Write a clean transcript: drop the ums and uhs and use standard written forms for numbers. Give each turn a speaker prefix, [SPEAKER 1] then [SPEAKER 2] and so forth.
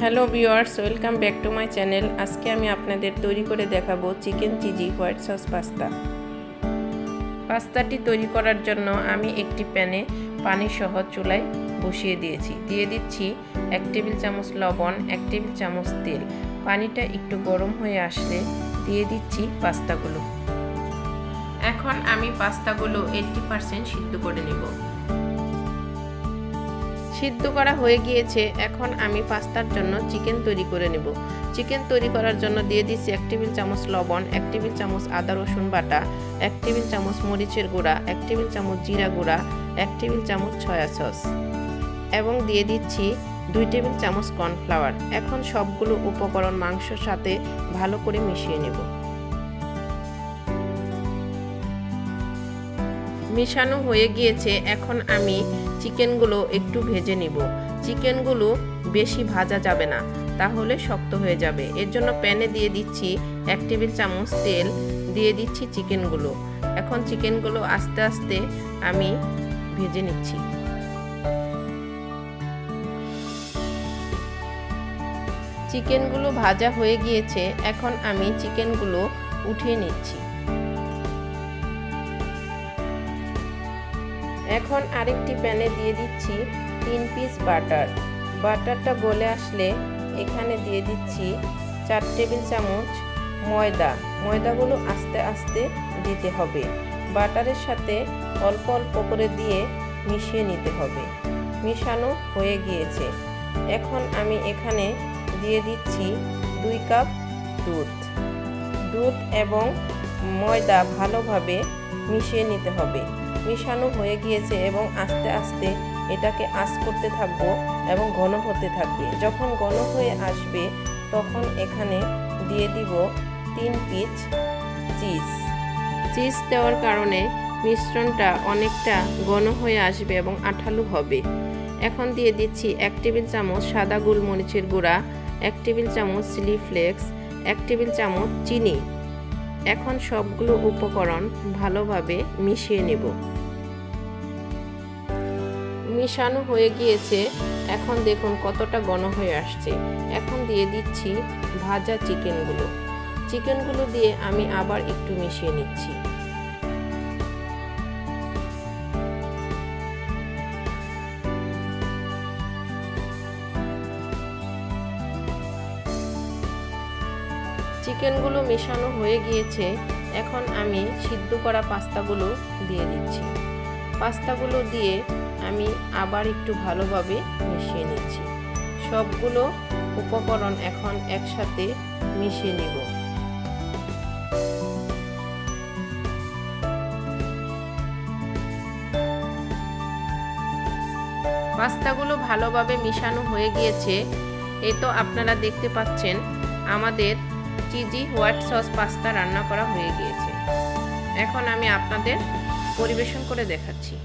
[SPEAKER 1] Hello viewers, welcome back to my channel. আজকে আমি আপনাদের তৈরি করে দেখাবো chicken cheesy white sauce pasta. পাস্তাটি তৈরি করার জন্য আমি একটি প্যানে পানি সহ চুলায় বসিয়ে দিয়েছি। দিয়ে দিচ্ছি 1 টেবিল চামচ লবণ, 1 টেবিল চামচ তেল। পানিটা একটু গরম হয়ে আসলে দিয়ে দিচ্ছি পাস্তাগুলো। এখন আমি পাস্তাগুলো 80% সিদ্ধ করে নেব। সিদ্ধ করা হয়ে গিয়েছে। এখন আমি পাস্তার জন্য চিকেন তৈরি করে নেব। চিকেন তৈরি করার জন্য দিয়ে দিচ্ছি 1 টেবিল চামচ লবণ, 1 টেবিল চামচ আদা রসুন বাটা, 1 টেবিল চামচ মরিচের গুঁড়া, 1 টেবিল চামচ জিরা গুঁড়া, 1 টেবিল চামচ সয়া সস এবং দিয়ে দিচ্ছি 2 টেবিল চামচ কর্নফ্লাওয়ার। এখন সবগুলো উপকরণ মাংসের সাথে ভালো করে মিশিয়ে নেব। মেশানো হয়ে গিয়েছে। এখন আমি চিকেনগুলো একটু ভেজে নিব। চিকেনগুলো বেশি ভাজা যাবে না, তাহলে শক্ত হয়ে যাবে। এর জন্য প্যানে দিয়ে দিচ্ছি 1 টেবিল চামচ তেল, দিয়ে দিচ্ছি চিকেনগুলো। এখন চিকেনগুলো আস্তে আস্তে আমি ভেজে নিচ্ছি। চিকেনগুলো ভাজা হয়ে গিয়েছে। এখন আমি চিকেনগুলো উঠিয়ে নিচ্ছি। এখন আরেকটি প্যানে দিয়ে দিচ্ছি 3 পিস বাটার। বাটারটা গলে আসলে এখানে দিয়ে দিচ্ছি 4 টেবিল চামচ ময়দা। ময়দাগুলো আস্তে আস্তে দিতে হবে। বাটারের সাথে অল্প অল্প করে দিয়ে মিশিয়ে নিতে হবে। মিশানো হয়ে গিয়েছে। এখন আমি এখানে দিয়ে দিচ্ছি 2 কাপ দুধ। দুধ এবং ময়দা ভালোভাবে মিশিয়ে নিতে হবে। মিশানো হয়ে গিয়েছে এবং আস্তে আস্তে এটাকে আঁচ করতে থাকবো এবং ঘন হতে থাকবে। যখন ঘন হয়ে আসবে তখন এখানে দিয়ে দিব 3 পিস চিজ। চিজ দেওয়ার কারণে মিশ্রণটা অনেকটা ঘন হয়ে আসবে এবং আঠালো হবে। এখন দিয়ে দিচ্ছি 1 টেবিল চামচ সাদা গোলমরিচের গুঁড়া, 1 টেবিল চামচ চিলি ফ্লেক্স, 1 টেবিল চামচ চিনি। এখন সবগুলো উপকরণ ভালোভাবে মিশিয়ে নেব। মিশানো হয়ে গিয়েছে। এখন দেখুন কতটা ঘন হয়ে আসছে। এখন দিয়ে দিচ্ছি ভাজা চিকেনগুলো। চিকেনগুলো দিয়ে আমি আবার একটু মিশিয়ে নিচ্ছি। চিকেনগুলো মেশানো হয়ে গিয়েছে। এখন আমি সিদ্ধ করা পাস্তাগুলো দিয়ে দিচ্ছি। পাস্তাগুলো দিয়ে আমি আবার একটু ভালোভাবে মিশিয়ে নিচ্ছি। সবগুলো উপকরণ এখন একসাথে মিশিয়ে নিব। পাস্তাগুলো ভালোভাবে মিশানো হয়ে গিয়েছে। এই তো আপনারা দেখতে পাচ্ছেন আমাদের চিজি হোয়াইট সস পাস্তা রান্না করা হয়ে গিয়েছে। এখন আমি আপনাদের পরিবেশন করে দেখাচ্ছি।